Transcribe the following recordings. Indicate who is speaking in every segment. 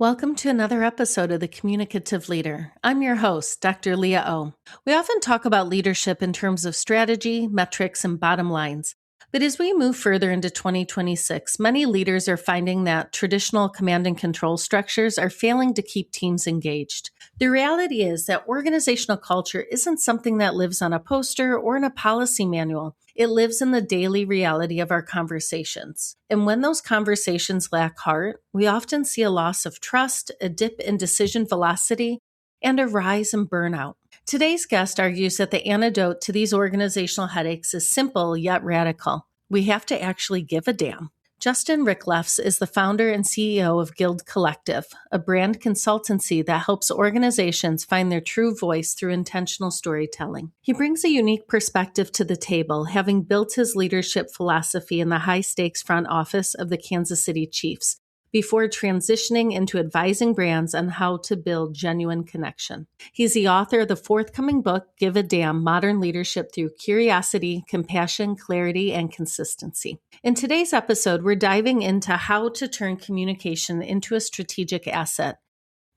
Speaker 1: Welcome to another episode of The Communicative Leader. I'm your host, Dr. Leah O. We often talk about leadership in terms of strategy, metrics, and bottom lines. But as we move further into 2026, many leaders are finding that traditional command and control structures are failing to keep teams engaged. The reality is that organizational culture isn't something that lives on a poster or in a policy manual. It lives in the daily reality of our conversations. And when those conversations lack heart, we often see a loss of trust, a dip in decision velocity, and a rise in burnout. Today's guest argues that the antidote to these organizational headaches is simple yet radical. We have to actually give a damn. Justin Ricklefs is the founder and CEO of Guild Collective, a brand consultancy that helps organizations find their true voice through intentional storytelling. He brings a unique perspective to the table, having built his leadership philosophy in the high-stakes front office of the Kansas City Chiefs, before transitioning into advising brands on how to build genuine connection. He's the author of the forthcoming book, Give a Damn: Modern Leadership Through Curiosity, Compassion, Clarity, and Consistency. In today's episode, we're diving into how to turn communication into a strategic asset,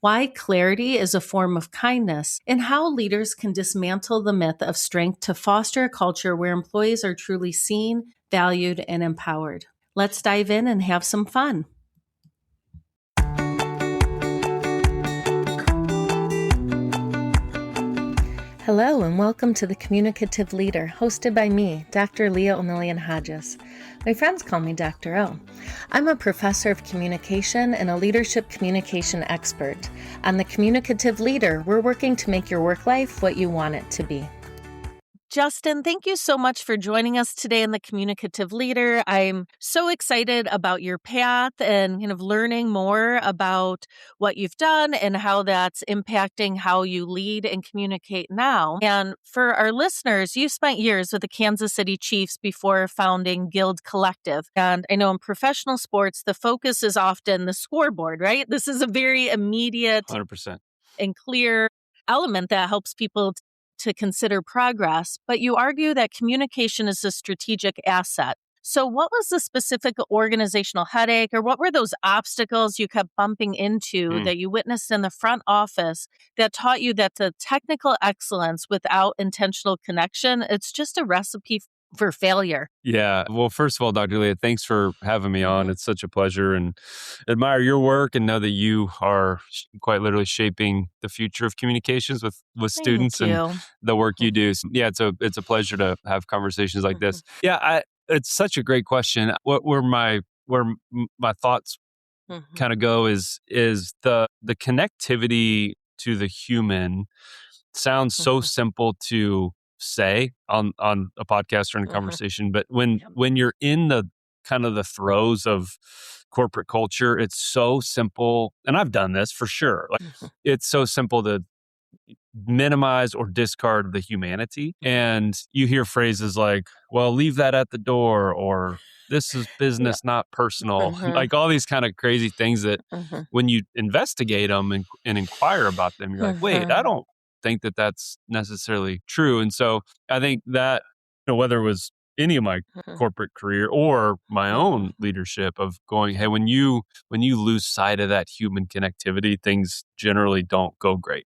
Speaker 1: why clarity is a form of kindness, and how leaders can dismantle the myth of strength to foster a culture where employees are truly seen, valued, and empowered. Let's dive in and have some fun. Hello and welcome to The Communicative Leader, hosted by me, Dr. Leah O'Million-Hodges. My friends call me Dr. O. I'm a professor of communication and a leadership communication expert. On The Communicative Leader, we're working to make your work life what you want it to be. Justin, thank you so much for joining us today in The Communicative Leader. I'm so excited about your path and learning more about what you've done and how that's impacting how you lead and communicate now. And for our listeners, you spent years with the Kansas City Chiefs before founding Guild Collective. And I know in professional sports, the focus is often the scoreboard, right? This is a very immediate
Speaker 2: 100%.
Speaker 1: and clear element that helps people to consider progress, but you argue that communication is a strategic asset. So what was the specific organizational headache, or what were those obstacles you kept bumping into that you witnessed in the front office that taught you that the technical excellence without intentional connection, it's just a recipe for failure?
Speaker 2: Yeah. Well, first of all, Dr. Leah, thanks for having me on. It's such a pleasure, and admire your work and know that you are quite literally shaping the future of communications with students and the work you do. So, yeah, it's a pleasure to have conversations like this. Yeah, it's such a great question. Where my thoughts kind of go is the connectivity to the human sounds so simple to say on a podcast or in a conversation, but when you're in the kind of the throes of corporate culture, it's so simple. And I've done this for sure. Like it's so simple to minimize or discard the humanity. And you hear phrases like, well, leave that at the door, or this is business, not personal. Like all these kind of crazy things that when you investigate them and inquire about them, you're like, wait, I don't think that that's necessarily true. And so I think that, whether it was any of my corporate career or my own leadership, of going, hey, when you lose sight of that human connectivity, things generally don't go great.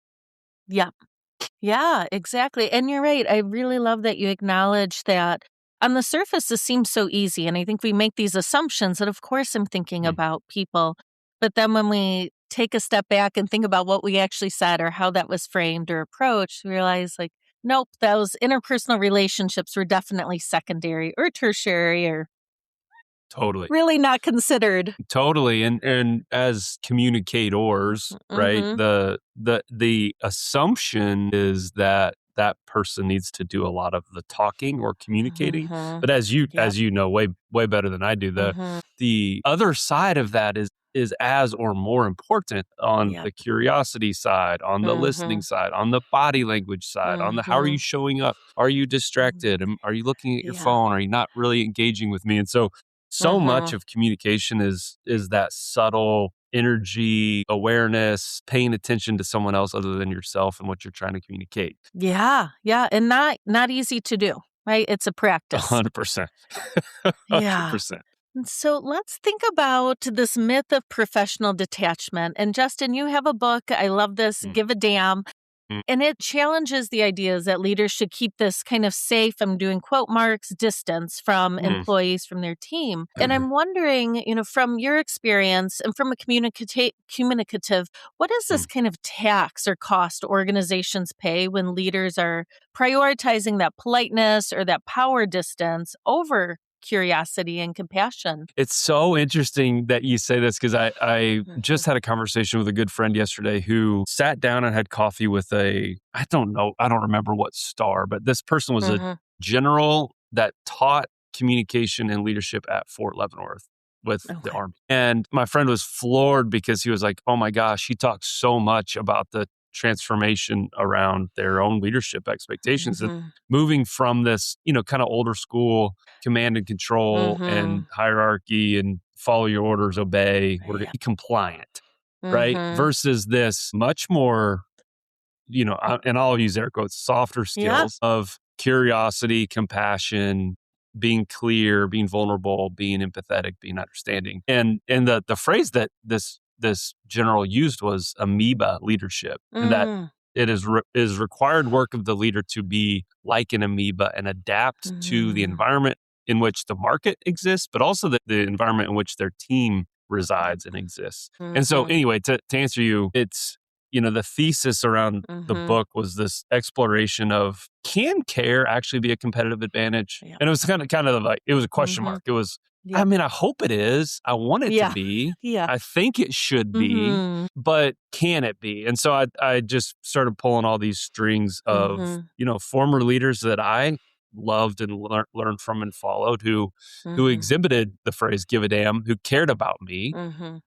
Speaker 1: Yeah, exactly. And you're right. I really love that you acknowledge that on the surface, this seems so easy. And I think we make these assumptions that, of course, I'm thinking about people. But then when we take a step back and think about what we actually said or how that was framed or approached, we realize, like, nope, those interpersonal relationships were definitely secondary or tertiary or
Speaker 2: Totally
Speaker 1: really not considered.
Speaker 2: Totally. And as communicators, right, the assumption is that that person needs to do a lot of the talking or communicating. But as you know way better than I do, the other side of that is as or more important on the curiosity side, on the listening side, on the body language side, on the how are you showing up? Are you distracted? Are you looking at your phone? Are you not really engaging with me? And so much of communication is that subtle energy, awareness, paying attention to someone else other than yourself and what you're trying to communicate.
Speaker 1: Yeah. And not easy to do, right? It's a practice.
Speaker 2: 100%. 100%.
Speaker 1: So let's think about this myth of professional detachment. And Justin, you have a book. I love this.
Speaker 2: Mm,
Speaker 1: Give a damn.
Speaker 2: mm,
Speaker 1: And it challenges the ideas that leaders should keep this kind of safe, I'm doing quote marks, distance from
Speaker 2: mm.
Speaker 1: employees, from their team. And I'm wondering, from your experience and from a communicative, what is this
Speaker 2: Mm.
Speaker 1: kind of tax or cost organizations pay when leaders are prioritizing that politeness or that power distance over curiosity and compassion?
Speaker 2: It's so interesting that you say this because I
Speaker 1: Mhm.
Speaker 2: just had a conversation with a good friend yesterday who sat down and had coffee with I don't know, I don't remember what star, but this person was a
Speaker 1: Mhm.
Speaker 2: general that taught communication and leadership at Fort Leavenworth with the
Speaker 1: Okay.
Speaker 2: Army. And my friend was floored because he was like, oh my gosh, he talks so much about the transformation around their own leadership expectations and
Speaker 1: Mhm.
Speaker 2: moving from this, kind of older school command and control and
Speaker 1: Mhm.
Speaker 2: hierarchy and follow your orders, obey, we're going to
Speaker 1: Yeah.
Speaker 2: be compliant, right?
Speaker 1: Mhm.
Speaker 2: Versus this much more, and I'll use air quotes, softer
Speaker 1: Yeah.
Speaker 2: skills of curiosity, compassion, being clear, being vulnerable, being empathetic, being understanding. And the phrase that this general used was amoeba leadership, and that
Speaker 1: Mm.
Speaker 2: it is required work of the leader to be like an amoeba and adapt to the
Speaker 1: Mhm.
Speaker 2: environment in which the market exists, but also the environment in which their team
Speaker 1: Yep.
Speaker 2: resides and exists. And so,
Speaker 1: Mhm.
Speaker 2: anyway, to answer you, it's the thesis around the
Speaker 1: Mhm.
Speaker 2: book was this exploration of, can care actually be a competitive advantage?
Speaker 1: Yep.
Speaker 2: And it was kind of like, it was a question
Speaker 1: Mhm.
Speaker 2: mark. It was, I
Speaker 1: Yep.
Speaker 2: mean, I hope it is. I want it to
Speaker 1: Yeah.
Speaker 2: be.
Speaker 1: Yeah.
Speaker 2: I think it should be,
Speaker 1: Mhm.
Speaker 2: but can it be? And so I just started pulling all these strings of,
Speaker 1: Mhm.
Speaker 2: former leaders that I loved and learned from and followed who
Speaker 1: Mhm.
Speaker 2: exhibited the phrase give a damn, who cared about me
Speaker 1: Mhm.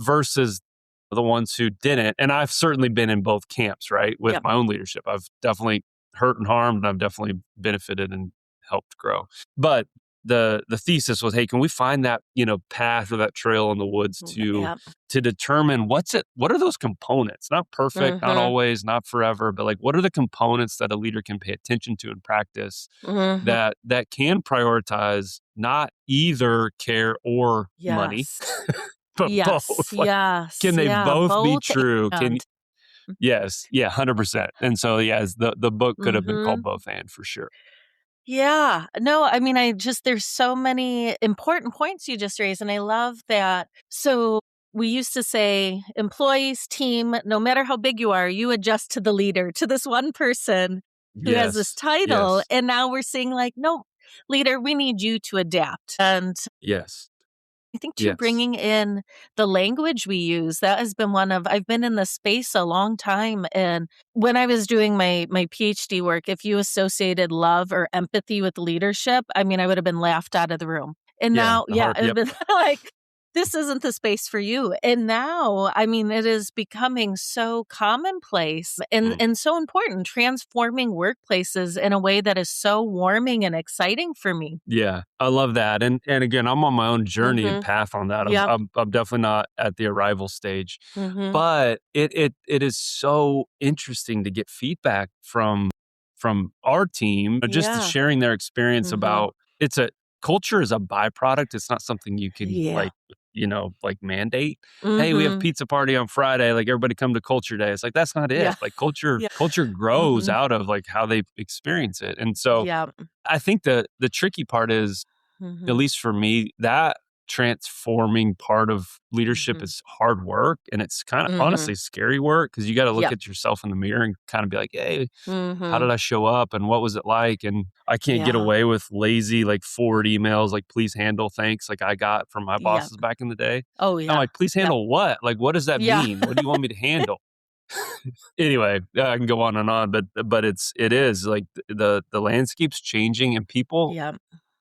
Speaker 2: versus the ones who didn't. And I've certainly been in both camps, right? With
Speaker 1: Yep.
Speaker 2: my own leadership. I've definitely hurt and harmed, and I've definitely benefited and helped grow. But the thesis was, hey, can we find that, path or that trail in the woods
Speaker 1: Yep.
Speaker 2: to determine what are those components? Not perfect, not
Speaker 1: Mhm.
Speaker 2: always, not forever, but like what are the components that a leader can pay attention to in practice
Speaker 1: Mhm.
Speaker 2: that can prioritize not either care or money,
Speaker 1: Yes.
Speaker 2: but
Speaker 1: Yes.
Speaker 2: both. Like,
Speaker 1: Yes.
Speaker 2: can they
Speaker 1: Yeah.
Speaker 2: both be
Speaker 1: Both
Speaker 2: true?
Speaker 1: and.
Speaker 2: Yes, yeah, 100%. And so, yes, the book could have been called
Speaker 1: Mhm.
Speaker 2: Both and for sure.
Speaker 1: Yeah. No, I mean, there's so many important points you just raised, and I love that. So we used to say, employees, team, no matter how big you are, you adjust to the leader, to this one person who has this
Speaker 2: Yes,
Speaker 1: title.
Speaker 2: yes,
Speaker 1: And now we're saying, like, no, leader, we need you to adapt. And
Speaker 2: yes,
Speaker 1: I think too,
Speaker 2: yes.
Speaker 1: bringing in the language we use, that has been I've been in this space a long time. And when I was doing my PhD work, if you associated love or empathy with leadership, I mean, I would have been laughed out of the room. And
Speaker 2: Yeah,
Speaker 1: now,
Speaker 2: the
Speaker 1: yeah,
Speaker 2: heart,
Speaker 1: it would
Speaker 2: yep.
Speaker 1: been like, this isn't the space for you. And now, I mean, it is becoming so commonplace and,
Speaker 2: Mm.
Speaker 1: and so important, transforming workplaces in a way that is so warming and exciting for me.
Speaker 2: Yeah, I love that. And again, I'm on my own journey and
Speaker 1: Mm-hmm.
Speaker 2: path on that. I'm
Speaker 1: Yep.
Speaker 2: I'm, I'm definitely not at the arrival stage,
Speaker 1: Mm-hmm.
Speaker 2: but it is so interesting to get feedback from our team, just
Speaker 1: Yeah.
Speaker 2: sharing their experience
Speaker 1: Mm-hmm.
Speaker 2: about it's a culture is a byproduct. It's not something you can
Speaker 1: Yeah.
Speaker 2: like mandate. Hey, we have
Speaker 1: Mhm.
Speaker 2: pizza party on Friday. Like everybody come to culture day. It's like that's not
Speaker 1: Yeah.
Speaker 2: it. Like culture
Speaker 1: Yeah.
Speaker 2: culture grows
Speaker 1: Mhm.
Speaker 2: out of like how they experience it. And so
Speaker 1: Yeah.
Speaker 2: I think the tricky part is, at
Speaker 1: Mhm.
Speaker 2: least for me, that transforming part of leadership
Speaker 1: Mhm.
Speaker 2: is hard work, and it's kind of
Speaker 1: Mhm.
Speaker 2: honestly scary work because you got to look
Speaker 1: Yep.
Speaker 2: at yourself in the mirror and kind of be like, hey, how did
Speaker 1: Mhm.
Speaker 2: I show up and what was it like? And I can't get
Speaker 1: Yeah.
Speaker 2: away with lazy like forward emails like please handle thanks like I got from my
Speaker 1: Yep.
Speaker 2: bosses back in the day.
Speaker 1: Oh,
Speaker 2: I'm
Speaker 1: yeah.
Speaker 2: like, please
Speaker 1: Yep.
Speaker 2: handle what? Like, what does that
Speaker 1: Yeah.
Speaker 2: mean? What do you want me to handle? Anyway, I can go on and on, but it is like the landscape's changing and people,
Speaker 1: Yep.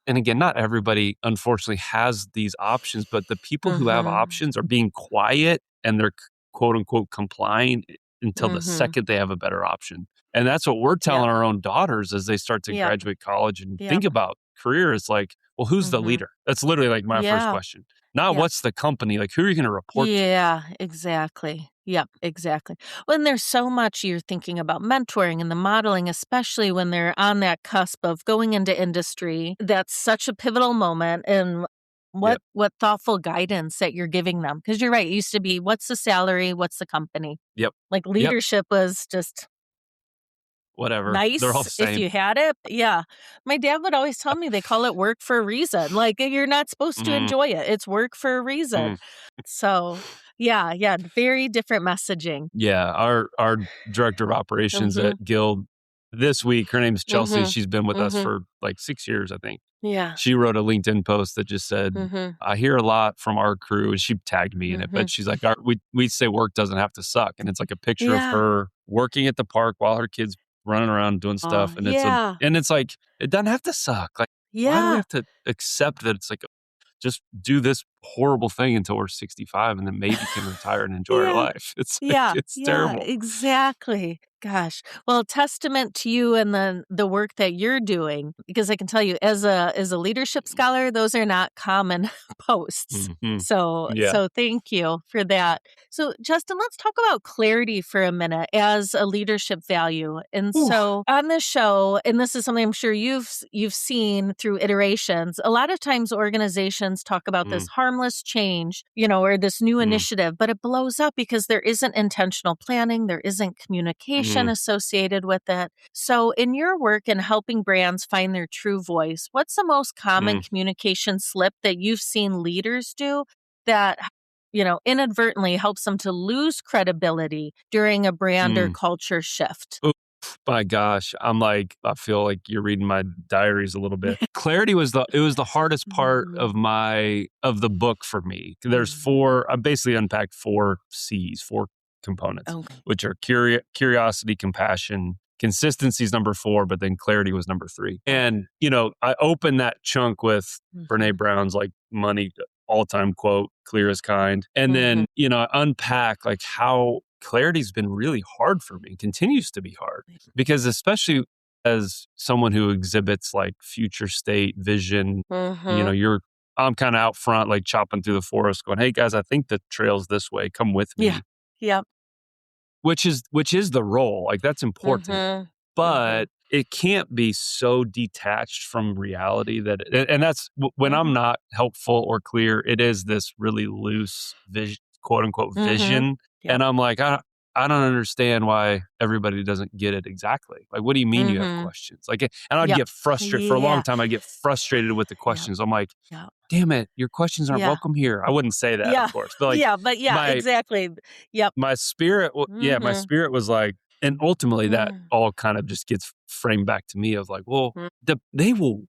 Speaker 2: and again, not everybody unfortunately has these options, but the people who have
Speaker 1: Mhm.
Speaker 2: options are being quiet and they're quote unquote complying until the
Speaker 1: Mhm.
Speaker 2: second they have a better option. And that's what we're
Speaker 1: Yep.
Speaker 2: telling our own daughters as they start to
Speaker 1: Yep.
Speaker 2: graduate college and think
Speaker 1: Yep.
Speaker 2: about career. It's like, well, who's the
Speaker 1: Mhm.
Speaker 2: leader? That's literally like my first
Speaker 1: Yeah.
Speaker 2: question. Not
Speaker 1: Yep.
Speaker 2: what's the company, like who are you going to report to?
Speaker 1: Yeah, exactly. Yep, exactly. When there's so much you're thinking about mentoring and the modeling, especially when they're on that cusp of going into industry, that's such a pivotal moment. And What thoughtful guidance that you're giving them. Because you're right. It used to be, what's the salary? What's the company?
Speaker 2: Yep.
Speaker 1: Like leadership was just
Speaker 2: whatever. They're all
Speaker 1: nice
Speaker 2: the
Speaker 1: if
Speaker 2: same.
Speaker 1: you had it. Yeah. My dad would always tell me they call it work for a reason. Like you're not supposed to enjoy it. It's work for a reason. So yeah, very different messaging.
Speaker 2: Yeah, our director of operations at Guild this week, her name's Chelsea. She's been with us for like 6 years, I think.
Speaker 1: Yeah.
Speaker 2: She wrote a LinkedIn post that just said, I hear a lot from our crew, and she tagged me in it, but she's like, we say work doesn't have to suck. And it's like a picture of her working at the park while her kids running around doing stuff. And it's like, it doesn't have to suck. Like, why do we have to accept that it's like, just do this horrible thing until we're 65 and then maybe can retire and enjoy our life. It's like, it's terrible.
Speaker 1: Exactly. Gosh. Well, testament to you and the work that you're doing, because I can tell you as a leadership scholar, those are not common posts. So thank you for that. So Justin, let's talk about clarity for a minute as a leadership value. And so on this show, and this is something I'm sure you've seen through iterations, a lot of times organizations talk about this harmless change, or this new initiative, but it blows up because there isn't intentional planning, there isn't communication associated with it. So in your work in helping brands find their true voice, what's the most common communication slip that you've seen leaders do that inadvertently helps them to lose credibility during a brand or culture shift?
Speaker 2: My gosh, I feel like you're reading my diaries a little bit. Clarity was the hardest part of the book for me. There's I basically unpacked 4 C's, 4 components, which are curiosity, compassion, consistency is number 4, but then clarity was number 3. And, I opened that chunk with Brene Brown's like money all-time quote, clear as kind. And then, I unpack like how clarity's been really hard for me, continues to be hard, because especially as someone who exhibits like future state vision, I'm kind of out front, like chopping through the forest going, hey guys, I think the trail's this way. Come with me.
Speaker 1: Yeah.
Speaker 2: Which is the role. Like that's important. But it can't be so detached from reality and that's when I'm not helpful or clear, it is this really loose vision, quote unquote vision. And I'm like, I don't understand why everybody doesn't get it exactly. Like, what do you mean you have questions? Like, and I'd get frustrated for a long time. I'd get frustrated with the questions. I'm like, damn it, your questions aren't welcome here. I wouldn't say that, of course. But like,
Speaker 1: exactly. Yep.
Speaker 2: My spirit, my spirit was like, and ultimately that all kind of just gets framed back to me of like, well, they will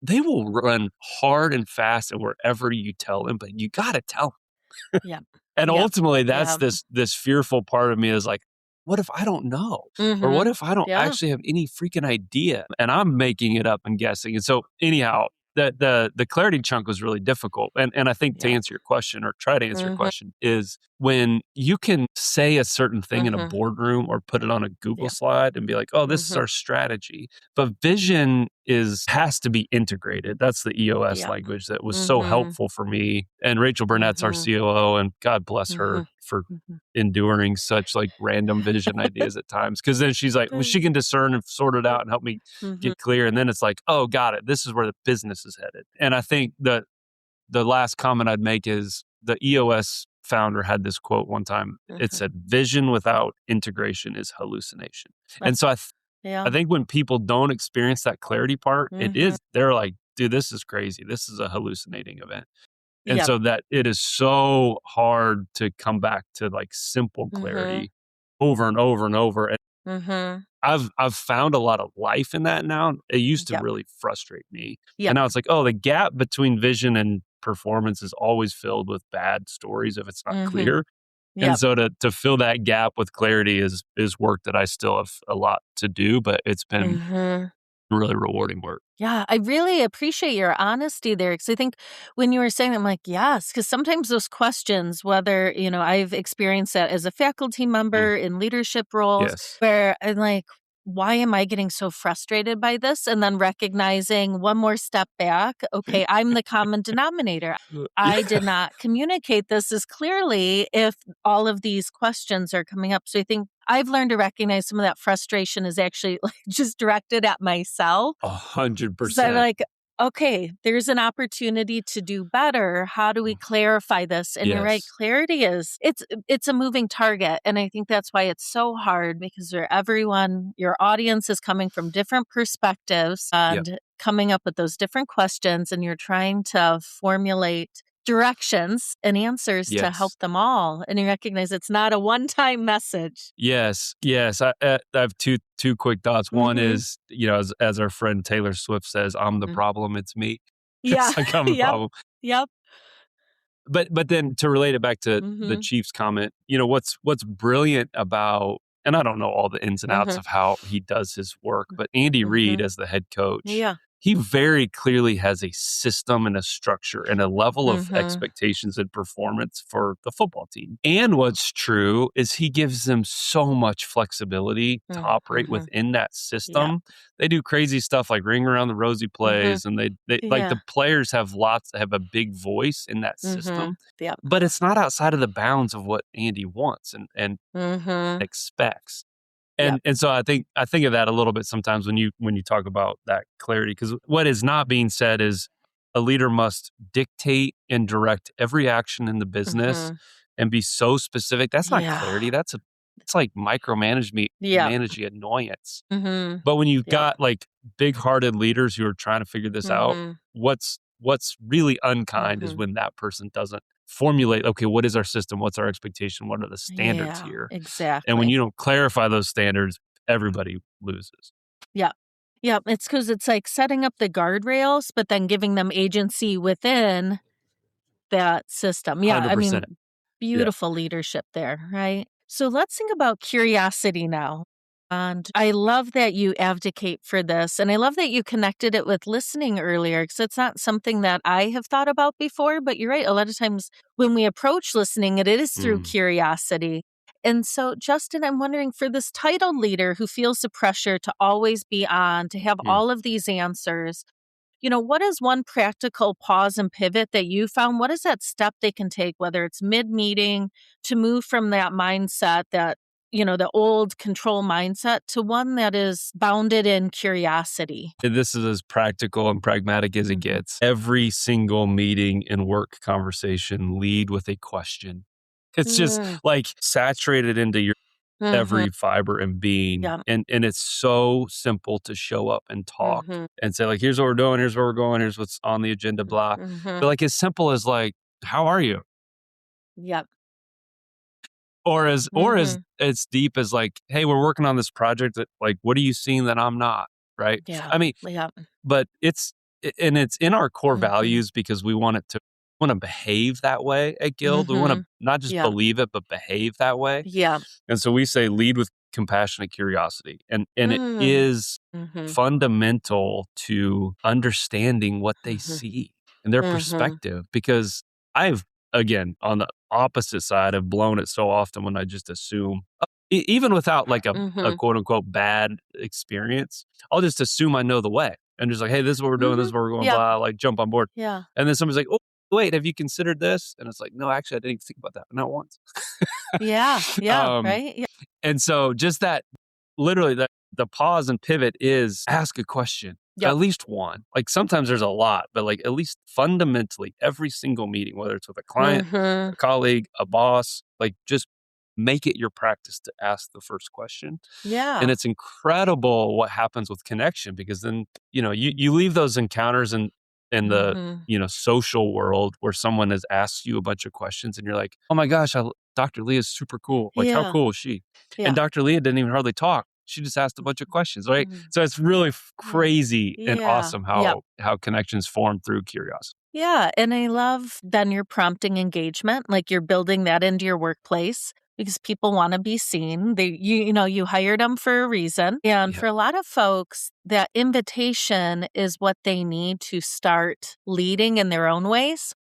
Speaker 2: run hard and fast and wherever you tell them, but you got to tell them. And ultimately that's this fearful part of me is like, what if I don't know? Or what if I don't actually have any freaking idea and I'm making it up and guessing? And so anyhow, the clarity chunk was really difficult. And I think to answer your question or try to answer your question is when you can say a certain thing in a boardroom or put it on a Google slide and be like, oh, this is our strategy. But vision has to be integrated. That's the EOS language that was so helpful for me. And Rachel Burnett's our COO, and God bless her for enduring such like random vision ideas at times. Because then she's like, well, she can discern and sort it out and help me get clear. And then it's like, oh, got it. This is where the business is headed. And I think the last comment I'd make is the EOS founder had this quote one time. It said, vision without integration is hallucination. And so I think when people don't experience that clarity part, they're like, dude, this is crazy. This is a hallucinating event. And so that it is so hard to come back to like simple clarity over and over and over. And I've found a lot of life in that now. It used to really frustrate me. And now it's like, oh, the gap between vision and performance is always filled with bad stories if it's not clear. And so to fill that gap with clarity is work that I still have a lot to do, but it's been really rewarding work.
Speaker 1: Yeah, I really appreciate your honesty there, because I think when you were saying, I'm like, yes, because sometimes those questions, whether, I've experienced that as a faculty member in leadership roles, where I'm like, why am I getting so frustrated by this? And then recognizing one more step back, okay, I'm the common denominator. I did not communicate this as clearly if all of these questions are coming up. So I think I've learned to recognize some of that frustration is actually like just directed at myself.
Speaker 2: 100%.
Speaker 1: So I'm like, okay, there's an opportunity to do better. How do we clarify this? And you're right,
Speaker 2: Yes.
Speaker 1: clarity it's a moving target. And I think that's why it's so hard, because your audience is coming from different perspectives
Speaker 2: Yep.
Speaker 1: and coming up with those different questions, and you're trying to formulate directions and answers to help
Speaker 2: Yes.
Speaker 1: them all. And you recognize it's not a one-time message.
Speaker 2: Yes. Yes. I have two quick thoughts. One
Speaker 1: Mm-hmm.
Speaker 2: is, as our friend Taylor Swift says, "I'm the problem. It's me."
Speaker 1: Yeah.
Speaker 2: It's like I'm the
Speaker 1: Yep.
Speaker 2: problem.
Speaker 1: Yep.
Speaker 2: But then to relate it back to the
Speaker 1: Mm-hmm.
Speaker 2: Chiefs comment, what's brilliant about, and I don't know all the ins and outs
Speaker 1: Mm-hmm.
Speaker 2: of how he does his work, but Andy
Speaker 1: Mm-hmm.
Speaker 2: Reid as the head coach,
Speaker 1: Yeah.
Speaker 2: he very clearly has a system and a structure and a level of
Speaker 1: Mm-hmm.
Speaker 2: expectations and performance for the football team. And what's true is he gives them so much flexibility to operate
Speaker 1: Mm-hmm.
Speaker 2: within that
Speaker 1: Yep.
Speaker 2: system. They do crazy stuff like ring around the rosy
Speaker 1: Mm-hmm.
Speaker 2: plays, and they like
Speaker 1: Yeah.
Speaker 2: the players have a big voice in that
Speaker 1: Mm-hmm.
Speaker 2: system,
Speaker 1: Yep.
Speaker 2: but it's not outside of the bounds of what Andy wants and
Speaker 1: Mm-hmm.
Speaker 2: expects.
Speaker 1: Yep.
Speaker 2: And so I think of that a little bit sometimes when you talk about that clarity, because what is not being said is a leader must dictate and direct every action in the business
Speaker 1: Mm-hmm.
Speaker 2: and be so specific. That's not
Speaker 1: Yeah.
Speaker 2: clarity. It's like
Speaker 1: Yep.
Speaker 2: managing annoyance.
Speaker 1: Mm-hmm.
Speaker 2: But when you've
Speaker 1: Yep.
Speaker 2: got like big-hearted leaders who are trying to figure this out,
Speaker 1: Mm-hmm.
Speaker 2: what's really unkind is
Speaker 1: Mm-hmm.
Speaker 2: when that person doesn't formulate, okay, what is our system? What's our expectation? What are the standards
Speaker 1: Yeah.
Speaker 2: here? And when
Speaker 1: Exactly.
Speaker 2: you don't clarify those standards, everybody loses.
Speaker 1: Yep. Yep. It's because it's like setting up the guardrails, but then giving them agency within that system. Yeah. I mean,
Speaker 2: 100%. Yeah.
Speaker 1: beautiful leadership there, right? So let's think about curiosity now. And I love that you advocate for this. And I love that you connected it with listening earlier, because it's not something that I have thought about before. But you're right. A lot of times when we approach listening, it is through
Speaker 2: Mm,
Speaker 1: curiosity. And so, Justin, I'm wondering, for this titled leader who feels the pressure to always be on, to have
Speaker 2: mm.
Speaker 1: all of these answers, what is one practical pause and pivot that you found? What is that step they can take, whether it's mid meeting, to move from that mindset the old control mindset, to one that is bounded in curiosity?
Speaker 2: And this is as practical and pragmatic as it
Speaker 1: Mm-hmm.
Speaker 2: gets. Every single meeting and work conversation lead with a question. It's just like saturated into your
Speaker 1: Mm-hmm.
Speaker 2: every fiber and being.
Speaker 1: Yeah.
Speaker 2: And it's so simple to show up and talk
Speaker 1: Mm-hmm.
Speaker 2: and say, like, here's what we're doing, here's where we're going, here's what's on the agenda, blah.
Speaker 1: Mm-hmm.
Speaker 2: But like as simple as like, how are you?
Speaker 1: Yep.
Speaker 2: Or as
Speaker 1: Mm-hmm.
Speaker 2: as deep as like, hey, we're working on this project that like, what are you seeing that I'm not? Right.
Speaker 1: Yeah.
Speaker 2: I mean,
Speaker 1: Yep.
Speaker 2: but it's in our core
Speaker 1: Mm-hmm.
Speaker 2: values because we want to behave that way at Guild. We want
Speaker 1: Mm-hmm.
Speaker 2: to not just
Speaker 1: Yeah.
Speaker 2: believe it, but behave that way.
Speaker 1: Yeah.
Speaker 2: And so we say lead with compassionate curiosity. And it
Speaker 1: Mm.
Speaker 2: is
Speaker 1: Mm-hmm.
Speaker 2: fundamental to understanding what they
Speaker 1: Mm-hmm.
Speaker 2: see and their
Speaker 1: Mm-hmm.
Speaker 2: perspective. Because I've, again, on the opposite side, have blown it so often when I just assume, even without like a
Speaker 1: Mm-hmm.
Speaker 2: quote unquote bad experience, I'll just assume I know the way. And just like, hey, this is what we're doing, this
Speaker 1: Mm-hmm.
Speaker 2: is where we're going,
Speaker 1: Yep.
Speaker 2: blah, like jump on board.
Speaker 1: Yeah.
Speaker 2: And then somebody's like, oh, wait, have you considered this? And it's like, no, actually, I didn't even think about that. Not once.
Speaker 1: Yeah. Yeah.
Speaker 2: um,
Speaker 1: Right. Yeah.
Speaker 2: and so just that, literally, the pause and pivot is ask a question,
Speaker 1: Yep.
Speaker 2: at least one. Like sometimes there's a lot, but like at least fundamentally every single meeting, whether it's with a client,
Speaker 1: Mm-hmm.
Speaker 2: a colleague, a boss, like just make it your practice to ask the first question. And
Speaker 1: Yeah.
Speaker 2: it's incredible what happens with connection, because then, you leave those encounters in the,
Speaker 1: Mhm.
Speaker 2: social world where someone has asked you a bunch of questions and you're like, oh my gosh, Dr. Leah is super cool. Like, how
Speaker 1: Yeah.
Speaker 2: cool is she? And
Speaker 1: Yeah.
Speaker 2: Dr. Leah didn't even hardly talk. She just asked a bunch of questions, right?
Speaker 1: Mhm.
Speaker 2: So it's really
Speaker 1: Yeah.
Speaker 2: crazy and
Speaker 1: Yeah.
Speaker 2: awesome
Speaker 1: Yep.
Speaker 2: how connections form through curiosity.
Speaker 1: Yeah, and I love then you're prompting engagement, like you're building that into your workplace because people wanna be seen. You hired them for a reason, and
Speaker 2: Yeah,
Speaker 1: for a lot of folks, that invitation is what they need to start leading in their own ways.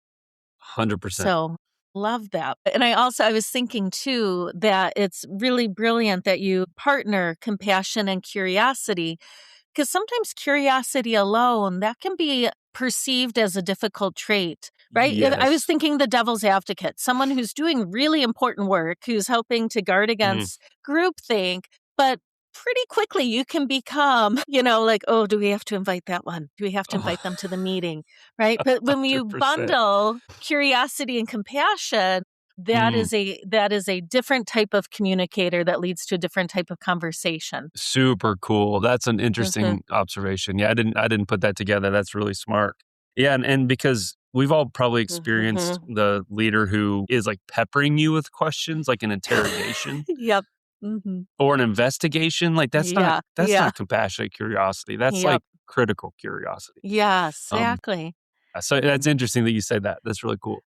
Speaker 2: 100%.
Speaker 1: So, love that. And I was thinking too that it's really brilliant that you partner compassion and curiosity, because sometimes curiosity alone, that can be perceived as a difficult trait, right? I was
Speaker 2: Yes.
Speaker 1: thinking the devil's advocate, someone who's doing really important work, who's helping to guard
Speaker 2: Mhm.
Speaker 1: against groupthink, but pretty quickly you can become, like, oh, do we have to invite that one? Do we have to invite them to the meeting? Right. But when you
Speaker 2: 100%.
Speaker 1: bundle curiosity and compassion, that
Speaker 2: Mm.
Speaker 1: is a different type of communicator that leads to a different type of conversation.
Speaker 2: Super cool. That's an
Speaker 1: Mhm.
Speaker 2: interesting observation. Yeah, I didn't put that together. That's really smart. Yeah, and because we've all probably experienced
Speaker 1: Mhm.
Speaker 2: the leader who is like peppering you with questions, like an interrogation
Speaker 1: Yep. Mhm.
Speaker 2: or an investigation. Like
Speaker 1: Yeah.
Speaker 2: that's
Speaker 1: Yeah.
Speaker 2: not compassionate curiosity. That's
Speaker 1: Yep.
Speaker 2: like critical curiosity.
Speaker 1: Yes,
Speaker 2: Um,
Speaker 1: exactly.
Speaker 2: so that's interesting that you said that. That's really cool.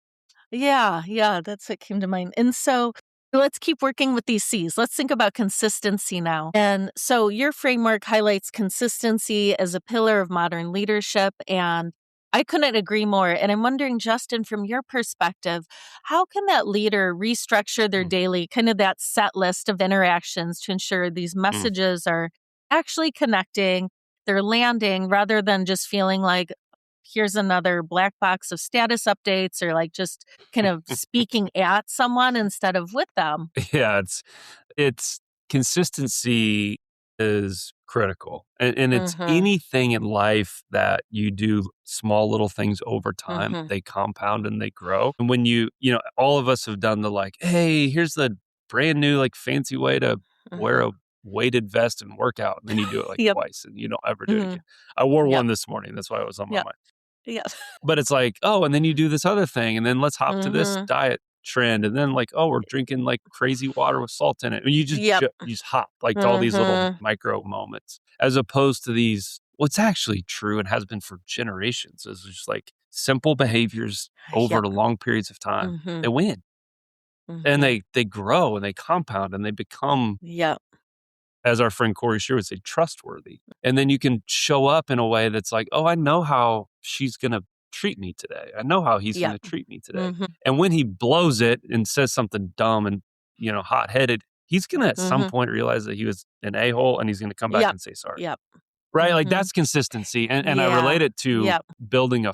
Speaker 1: Yeah, yeah, that's what came to mind. And so let's keep working with these C's. Let's think about consistency now. And so your framework highlights consistency as a pillar of modern leadership. And I couldn't agree more. And I'm wondering, Justin, from your perspective, how can that leader restructure their
Speaker 2: Mm,
Speaker 1: daily, kind of that set list of interactions to ensure these
Speaker 2: mm.
Speaker 1: messages are actually connecting, they're landing rather than just feeling like, here's another black box of status updates or like just kind of speaking at someone instead of with them.
Speaker 2: Yeah, it's consistency is critical. And it's
Speaker 1: Mhm.
Speaker 2: anything in life that you do small little things over time,
Speaker 1: Mhm.
Speaker 2: they compound and they grow. And when all of us have done the like, hey, here's the brand new like fancy way to wear
Speaker 1: Mhm.
Speaker 2: a weighted vest and work out. And then you do it like
Speaker 1: Yep.
Speaker 2: twice and you don't ever do it again.
Speaker 1: Mhm.
Speaker 2: I wore
Speaker 1: Yep.
Speaker 2: one this morning. That's why it was on my
Speaker 1: Yep.
Speaker 2: mind.
Speaker 1: Yep.
Speaker 2: But it's like, oh, and then you do this other thing, and then let's hop to this
Speaker 1: Mhm.
Speaker 2: diet trend, and then like, oh, we're drinking like crazy water with salt in it. And
Speaker 1: Yep.
Speaker 2: you just hop like to all these little
Speaker 1: Mhm.
Speaker 2: micro moments, as opposed to these. What's actually true and has been for generations is just like simple behaviors over
Speaker 1: Yep.
Speaker 2: to long periods of time. They
Speaker 1: Mhm.
Speaker 2: win, and
Speaker 1: Mhm.
Speaker 2: they grow and they compound and they become,
Speaker 1: Yep.
Speaker 2: as our friend Corey Shear would say, trustworthy. And then you can show up in a way that's like, oh, I know how she's going to treat me today. I know how he's going
Speaker 1: Yep.
Speaker 2: to treat me today.
Speaker 1: Mhm.
Speaker 2: And when he blows it and says something dumb and, hot headed, he's going to at some
Speaker 1: Mhm.
Speaker 2: point realize that he was an a hole and he's going to come back
Speaker 1: Yep.
Speaker 2: and say sorry.
Speaker 1: Yep.
Speaker 2: Right? Like
Speaker 1: Mhm.
Speaker 2: that's consistency. And I
Speaker 1: Yeah.
Speaker 2: relate it to
Speaker 1: Yep.
Speaker 2: building a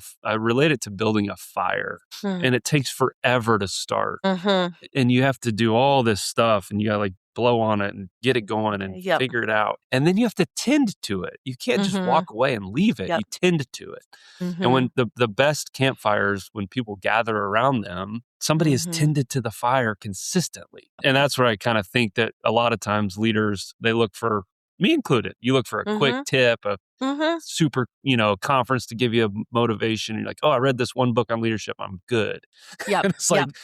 Speaker 2: fire.
Speaker 1: Mm.
Speaker 2: And it takes forever to start,
Speaker 1: Mhm.
Speaker 2: and you have to do all this stuff and you gotta like blow on it and get it going and
Speaker 1: Yep.
Speaker 2: figure it out. And then you have to tend to it. You can't just
Speaker 1: Mhm.
Speaker 2: walk away and leave it.
Speaker 1: Yep.
Speaker 2: You tend to it. And
Speaker 1: Mhm.
Speaker 2: when the best campfires, when people gather around them, somebody has
Speaker 1: Mhm.
Speaker 2: tended to the fire consistently. And that's where I kind of think that a lot of times leaders, they look for, me included, you look for a quick
Speaker 1: Mhm.
Speaker 2: tip, a
Speaker 1: Mhm.
Speaker 2: super, conference to give you a motivation. You're like, oh, I read this one book on leadership. I'm good.
Speaker 1: Yep.
Speaker 2: And it's
Speaker 1: Yep.
Speaker 2: like,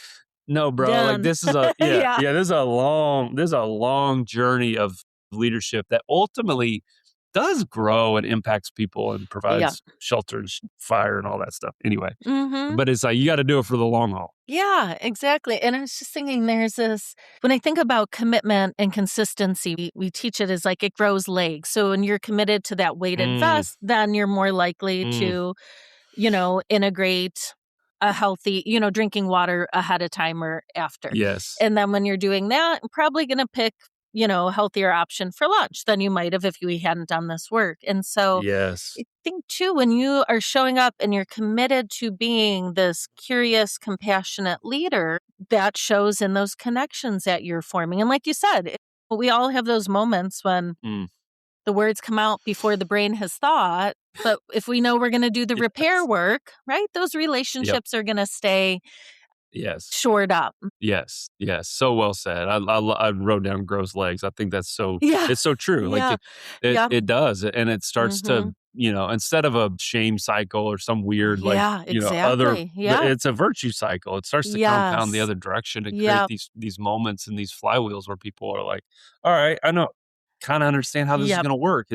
Speaker 2: no, bro, like
Speaker 1: Done.
Speaker 2: this is a yeah,
Speaker 1: Yeah.
Speaker 2: yeah, this is a long journey of leadership that ultimately does grow and impacts people and
Speaker 1: Yep.
Speaker 2: provides shelter and fire and all that stuff. Anyway,
Speaker 1: Mhm.
Speaker 2: but it's like you got to do it for the long haul.
Speaker 1: Yeah, exactly. And I was just thinking there's this when I think about commitment and consistency, we teach it as like it grows legs. So when you're committed to that weighted
Speaker 2: Mm,
Speaker 1: vest, then you're more likely
Speaker 2: mm,
Speaker 1: to, integrate a healthy, drinking water ahead of time or after.
Speaker 2: yes,
Speaker 1: And then when you're doing that, you're probably going to pick, a healthier option for lunch than you might have if you hadn't done this work. And so
Speaker 2: yes,
Speaker 1: I think too, when you are showing up and you're committed to being this curious, compassionate leader, that shows in those connections that you're forming. And like you said, we all have those moments when
Speaker 2: mm,
Speaker 1: the words come out before the brain has thought. But if we know we're going to do the repair
Speaker 2: yes,
Speaker 1: work, right, those
Speaker 2: yep,
Speaker 1: relationships are going to stay
Speaker 2: yes.
Speaker 1: shored up.
Speaker 2: Yes, yes, so well said. I wrote down grows legs. I think
Speaker 1: Yeah.
Speaker 2: it's so true. Like
Speaker 1: Yeah. Yep.
Speaker 2: it does, and it starts to,
Speaker 1: Hmm.
Speaker 2: instead of a shame cycle or some weird like,
Speaker 1: Yeah,
Speaker 2: other,
Speaker 1: exactly. Yep.
Speaker 2: it's a virtue cycle. It starts to compound the
Speaker 1: Yes.
Speaker 2: other direction and create
Speaker 1: Yep.
Speaker 2: these moments and these flywheels where people are like, all right, I know, kind of understand how this is
Speaker 1: Yep.
Speaker 2: going to work.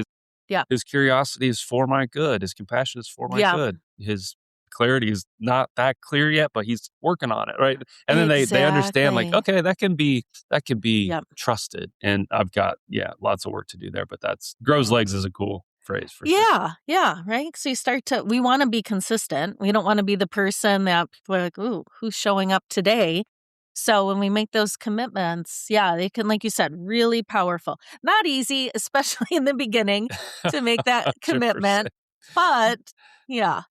Speaker 1: Yep.
Speaker 2: His curiosity is for my good. His compassion is for my
Speaker 1: Yep.
Speaker 2: good. His clarity is not that clear yet, but he's working on it, right? And then they understand like,
Speaker 1: Exactly.
Speaker 2: okay, that can be
Speaker 1: Yep.
Speaker 2: trusted. And I've got lots of work to do there, but that's grows legs is a cool phrase for sure.
Speaker 1: Yeah, yeah, right? So we wanna be consistent. We don't wanna be the person that people are like, "Ooh, who's showing up today?" So when we make those commitments, yeah, they can, like you said, really powerful. Not easy, especially in the beginning to make that commitment,
Speaker 2: 100%.
Speaker 1: but yeah,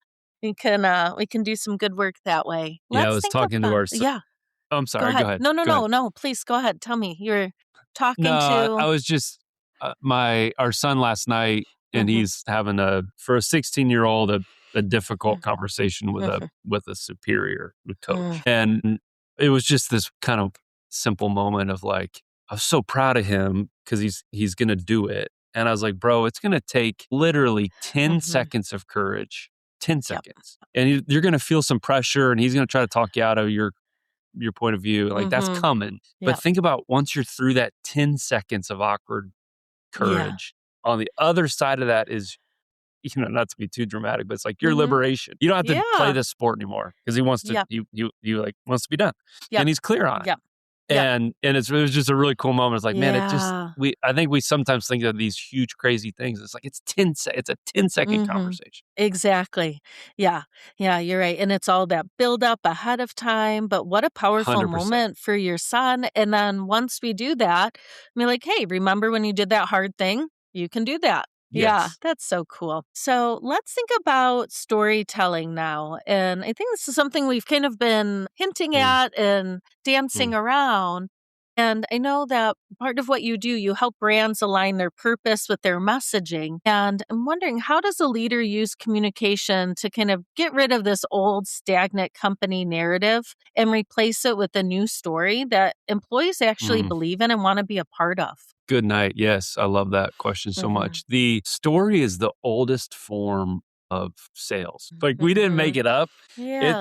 Speaker 1: we can do some good work that way.
Speaker 2: Yeah, I
Speaker 1: Let's
Speaker 2: was
Speaker 1: think
Speaker 2: talking to
Speaker 1: about
Speaker 2: our
Speaker 1: yeah,
Speaker 2: I'm
Speaker 1: go
Speaker 2: sorry, go
Speaker 1: ahead.
Speaker 2: ahead.
Speaker 1: No, no,
Speaker 2: Go ahead.
Speaker 1: no, no, please go ahead. Tell me. You're talking
Speaker 2: No,
Speaker 1: to
Speaker 2: I was just our son last night, and he's having for a 16-year-old a difficult conversation with a superior coach, and it was just this kind of simple moment of like, I was so proud of him because he's gonna do it, and I was like, bro, it's gonna take literally 10 seconds of courage, 10 seconds, and you're gonna feel some pressure, and he's gonna try to talk you out of your point of view, like that's coming. But think about once you're through that 10 seconds of awkward courage, on the other side of that is, not to be too dramatic, but it's like your liberation. You don't have to play this sport anymore because he wants to, you like wants to be done, and he's clear on it. And it was just a really cool moment. It's like, man, I think we sometimes think of these huge, crazy things. It's like, it's a 10-second conversation.
Speaker 3: Exactly. Yeah. Yeah, you're right. And it's all that build up ahead of time. But what a powerful
Speaker 2: 100%.
Speaker 3: moment for your son. And then once we do that, be like, hey, remember when you did that hard thing? You can do that. Yeah,
Speaker 2: Yes.
Speaker 3: that's so cool. So let's think about storytelling now. And I think this is something we've kind of been hinting at and dancing around. And I know that part of what you do, you help brands align their purpose with their messaging. And I'm wondering, how does a leader use communication to kind of get rid of this old stagnant company narrative and replace it with a new story that employees actually believe in and want to be a part of?
Speaker 2: Good night. Yes, I love that question so much. The story is the oldest form of sales. Like, we didn't make it up.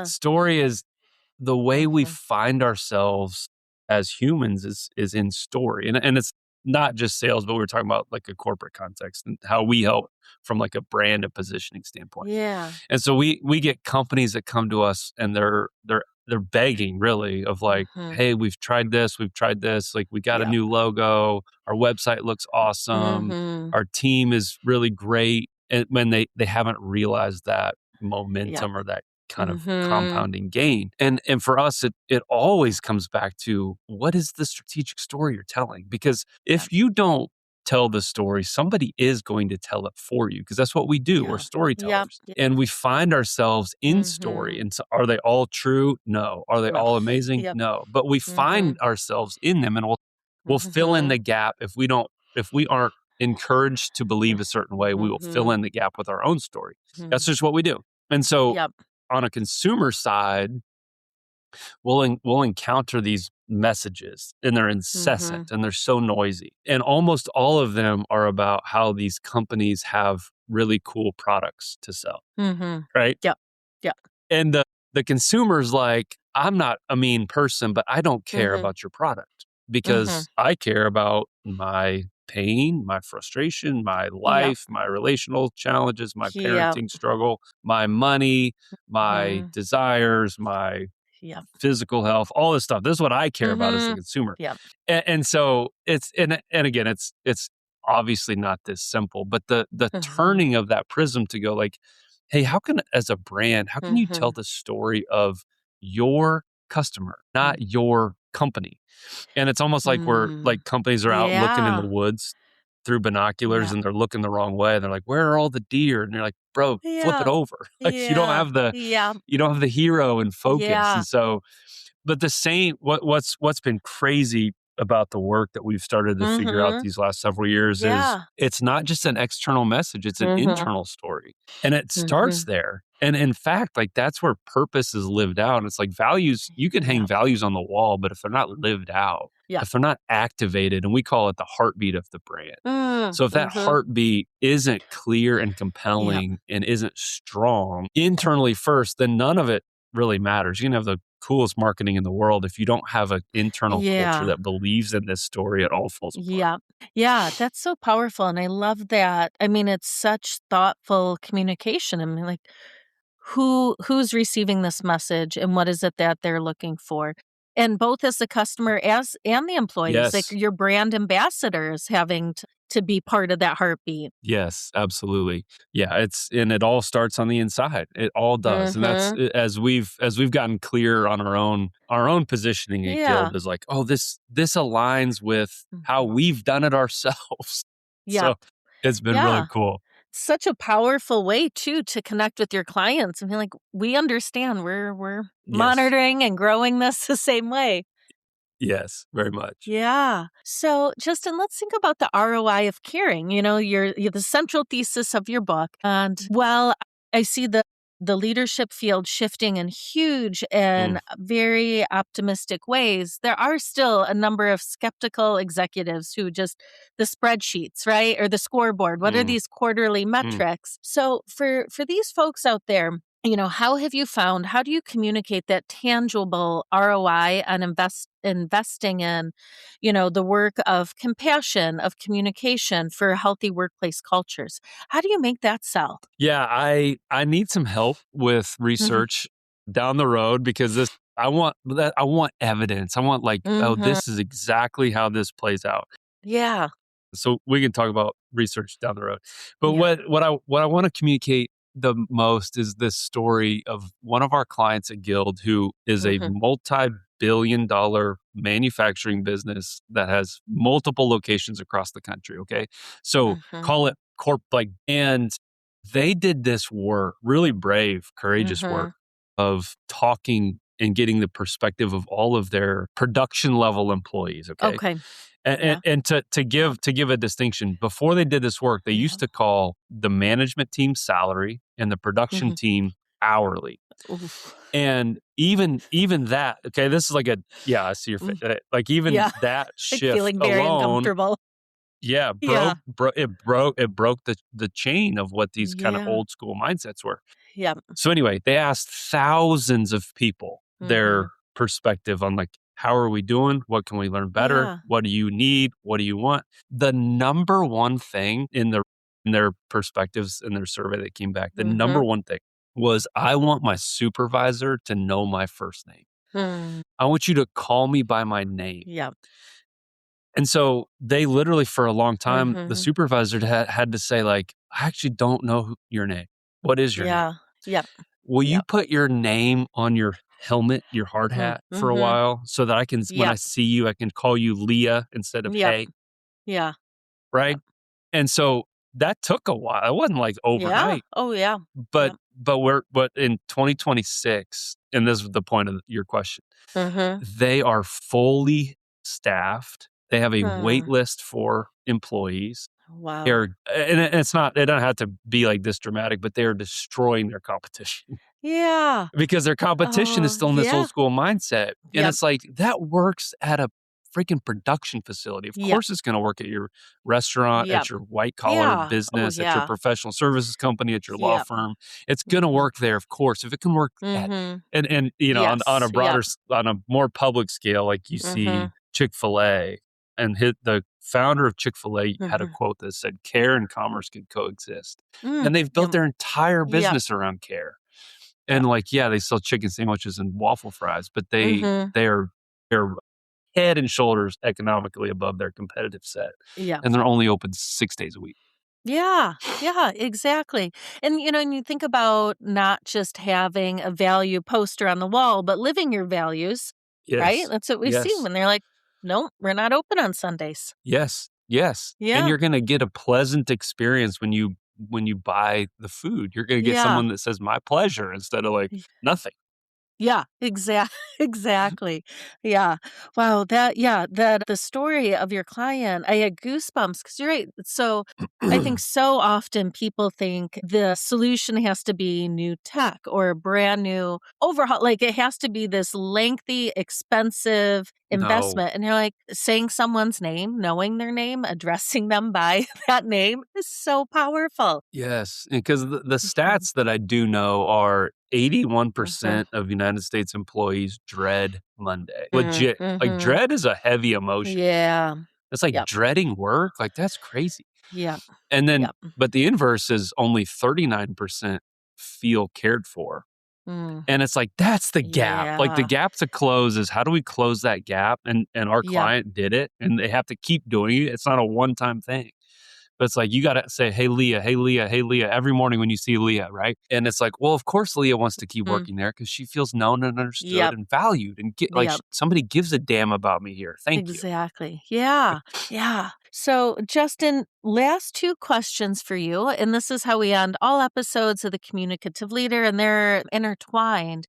Speaker 2: Story is the way we find ourselves as humans is in story. And it's not just sales, but we're talking about like a corporate context and how we help from like a brand and positioning standpoint.
Speaker 3: Yeah.
Speaker 2: And so we get companies that come to us and they're begging really of like, hey, we've tried this. Like, we got a new logo. Our website looks awesome. Our team is really great. And when they haven't realized that momentum or that kind of compounding gain. And for us, it always comes back to, what is the strategic story you're telling? Because if you don't tell the story, somebody is going to tell it for you, because that's what we do. We're storytellers. And we find ourselves in story. And so, are they all true? No. Are they all amazing? No. But we find ourselves in them, and we'll fill in the gap. If we aren't encouraged to believe a certain way, we will fill in the gap with our own story. That's just what we do. And so on a consumer side, we'll encounter these messages, and they're incessant and they're so noisy. And almost all of them are about how these companies have really cool products to sell. Right?
Speaker 3: Yep. Yep.
Speaker 2: And the consumer's like, I'm not a mean person, but I don't care about your product, because I care about my pain, my frustration, my life, my relational challenges, my parenting struggle, my money, my desires, my physical health, all this stuff. This is what I care about as a consumer. And so and again, it's obviously not this simple, but the turning of that prism to go like, hey, as a brand, how can you tell the story of your customer, not your company? And it's almost like we're like, companies are out looking in the woods through binoculars and they're looking the wrong way. And they're like, where are all the deer? And you're like, bro, flip it over. Like, you don't have the hero in focus. And so, but the same, what's been crazy about the work that we've started to figure out these last several years is, it's not just an external message, it's an internal story. And it starts there. And in fact, like, that's where purpose is lived out. And it's like, values, you can hang values on the wall, but if they're not lived out, if they're not activated, and we call it the heartbeat of the brand. So if that heartbeat isn't clear and compelling and isn't strong internally first, then none of it really matters. You can have the coolest marketing in the world. If you don't have an internal culture that believes in this story, it all falls apart.
Speaker 3: Yeah, that's so powerful. And I love that. I mean, it's such thoughtful communication. I mean, like, who's receiving this message and what is it that they're looking for? And both as the customer and the employees, like your brand ambassadors having to be part of that heartbeat.
Speaker 2: Yes, absolutely. Yeah, it all starts on the inside. It all does. And that's, as we've gotten clear on our own positioning at Guild, is like, oh, this aligns with how we've done it ourselves. So it's been really cool.
Speaker 3: Such a powerful way too to connect with your clients. I mean, like, we understand we're monitoring and growing this the same way.
Speaker 2: Yes, very much.
Speaker 3: Yeah. So, Justin, let's think about the ROI of caring. You're the central thesis of your book. And well, I see the leadership field shifting in huge and very optimistic ways. There are still a number of skeptical executives who just the spreadsheets, right? Or the scoreboard. What are these quarterly metrics? So for these folks out there, how have you found, how do you communicate that tangible ROI on investing in, the work of compassion, of communication for healthy workplace cultures? How do you make that sell?
Speaker 2: Yeah, I need some help with research down the road because I want evidence. I want oh, this is exactly how this plays out.
Speaker 3: Yeah.
Speaker 2: So we can talk about research down the road. But
Speaker 3: Yeah.
Speaker 2: what I want to communicate the most is this story of one of our clients at Guild who is a multi-billion-dollar manufacturing business that has multiple locations across the country. Okay. So call it and they did this work, really brave, courageous work of talking and getting the perspective of all of their production level employees. Okay.
Speaker 3: Okay.
Speaker 2: And to give a distinction, before they did this work, they used to call the management team salary and the production team hourly.
Speaker 3: Oof.
Speaker 2: And even that, okay, this is I see your face. Like even that shift
Speaker 3: feeling very
Speaker 2: alone,
Speaker 3: uncomfortable.
Speaker 2: It broke the chain of what these kind of old school mindsets were.
Speaker 3: Yeah.
Speaker 2: So anyway, they asked thousands of people their perspective on how are we doing? What can we learn better?
Speaker 3: Yeah.
Speaker 2: What do you need? What do you want? The number one thing in their perspectives in their survey that came back, the number one thing was, I want my supervisor to know my first name. I want you to call me by my name.
Speaker 3: Yeah.
Speaker 2: And so they literally, for a long time, the supervisor had to say, I actually don't know your name. What is your name?
Speaker 3: Yeah.
Speaker 2: Will you put your name on your helmet, your hard hat for a while so that I can, when I see you, I can call you Leah instead of Hey?
Speaker 3: Yeah.
Speaker 2: Right. And so that took a while. It wasn't overnight.
Speaker 3: Yeah. Oh, yeah.
Speaker 2: But in 2026, and this is the point of your question, they are fully staffed. They have a wait list for employees.
Speaker 3: Wow.
Speaker 2: And it's not, it doesn't have to be this dramatic, but they're destroying their competition.
Speaker 3: Yeah.
Speaker 2: Because their competition is still in this old school mindset. And it's that works at a freaking production facility. Of course it's going to work at your restaurant, at your white collar business, at your professional services company, at your law firm. It's going to work there, of course. If it can work at, and on a broader, on a more public scale, you see Chick-fil-A, and the founder of Chick-fil-A had a quote that said, "Care and commerce can coexist." And they've built their entire business around care. And they sell chicken sandwiches and waffle fries, but they're head and shoulders economically above their competitive set.
Speaker 3: Yeah.
Speaker 2: And they're only open 6 days a week.
Speaker 3: Yeah, exactly. And, and you think about not just having a value poster on the wall, but living your values, right? That's what we see when they're like, no, we're not open on Sundays.
Speaker 2: Yes.
Speaker 3: Yeah.
Speaker 2: And you're going to get a pleasant experience when you buy the food. You're going to get someone that says my pleasure instead of nothing.
Speaker 3: Yeah, exactly. Yeah. Wow. That the story of your client, I had goosebumps because you're right. So I think so often people think the solution has to be new tech or a brand new overhaul. It has to be this lengthy, expensive investment.
Speaker 2: No.
Speaker 3: And you're saying someone's name, knowing their name, addressing them by that name is so powerful.
Speaker 2: Yes. Because the stats that I do know are 81% of United States employees dread Monday. Legit. Dread is a heavy emotion.
Speaker 3: Yeah.
Speaker 2: It's dreading work. That's crazy.
Speaker 3: Yeah.
Speaker 2: And then, but the inverse is only 39% feel cared for. And it's that's the gap. The gap to close is, how do we close that gap? And our client did it, and they have to keep doing it. It's not a one-time thing. But it's you got to say, hey, Leah, hey, Leah, hey, Leah, every morning when you see Leah, right? And it's well, of course Leah wants to keep working there because she feels known and understood and valued, and somebody gives a damn about me here. Thank you.
Speaker 3: Exactly. Yeah. Yeah. So, Justin, last 2 questions for you. And this is how we end all episodes of The Communicative Leader, and they're intertwined.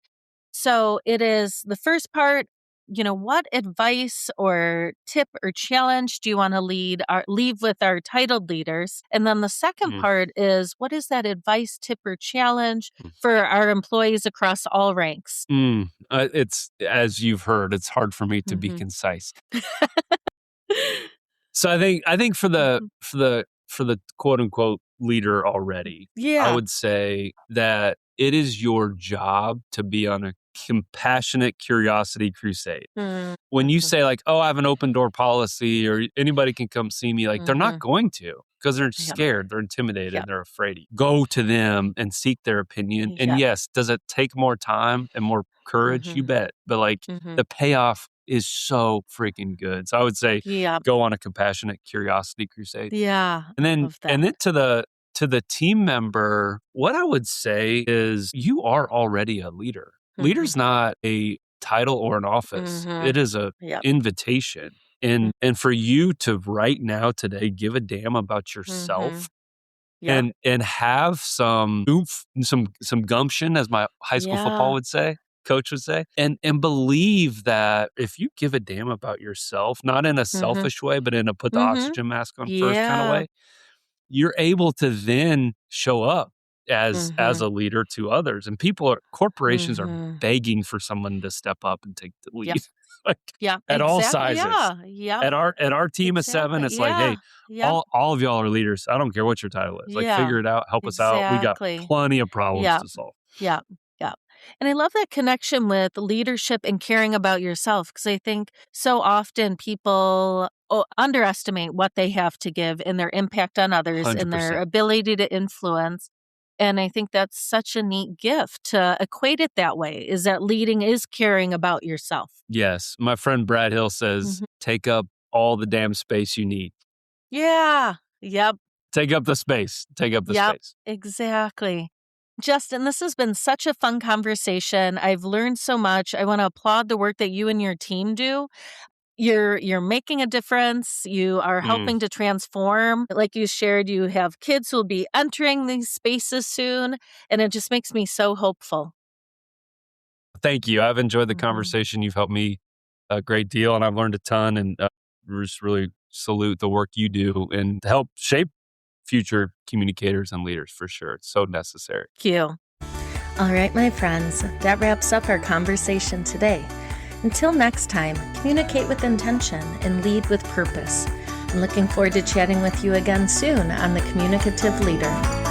Speaker 3: So it is the first part, what advice or tip or challenge do you want to leave with our titled leaders? And then the second part is, what is that advice, tip, or challenge for our employees across all ranks?
Speaker 2: It's, as you've heard, it's hard for me to be concise. So I think for the quote unquote leader already, I would say that it is your job to be on a compassionate curiosity crusade. When you say like, oh, I have an open door policy or anybody can come see me, like they're not going to, because they're scared, they're intimidated, they're afraid. Go to them and seek their opinion. And yes, does it take more time and more courage? You bet. But like the payoff is so freaking good. So I would say go on a compassionate curiosity crusade.
Speaker 3: Yeah.
Speaker 2: And then to the team member, what I would say is you are already a leader. Leader's not a title or an office. It is a invitation. And for you to right now today give a damn about yourself and have some oomph, some gumption, as my high school football coach would say, and believe that if you give a damn about yourself, not in a selfish way, but in a put the oxygen mask on first kind of way, you're able to then show up as a leader to others. And corporations are begging for someone to step up and take the lead. At all sizes. At our team of 7, it's like, hey, all of y'all are leaders. I don't care what your title is. Like, figure it out, help us out. We got plenty of problems to solve.
Speaker 3: Yeah. And I love that connection with leadership and caring about yourself, because I think so often people underestimate what they have to give and their impact on others
Speaker 2: 100%.
Speaker 3: and their ability to influence. And I think that's such a neat gift to equate it that way, is that leading is caring about yourself.
Speaker 2: Yes. My friend Brad Hill says, take up all the damn space you need.
Speaker 3: Yeah. Yep.
Speaker 2: Take up the space. Take up the space.
Speaker 3: Exactly. Justin, this has been such a fun conversation. I've learned so much. I want to applaud the work that you and your team do. You're making a difference. You are helping to transform. Like you shared, you have kids who will be entering these spaces soon, and it just makes me so hopeful.
Speaker 2: Thank you. I've enjoyed the conversation. You've helped me a great deal, and I've learned a ton, and just really salute the work you do and help shape future communicators and leaders, for sure. It's so necessary.
Speaker 3: Thank you.
Speaker 1: All right, my friends, that wraps up our conversation today. Until next time, communicate with intention and lead with purpose. I'm looking forward to chatting with you again soon on The Communicative Leader.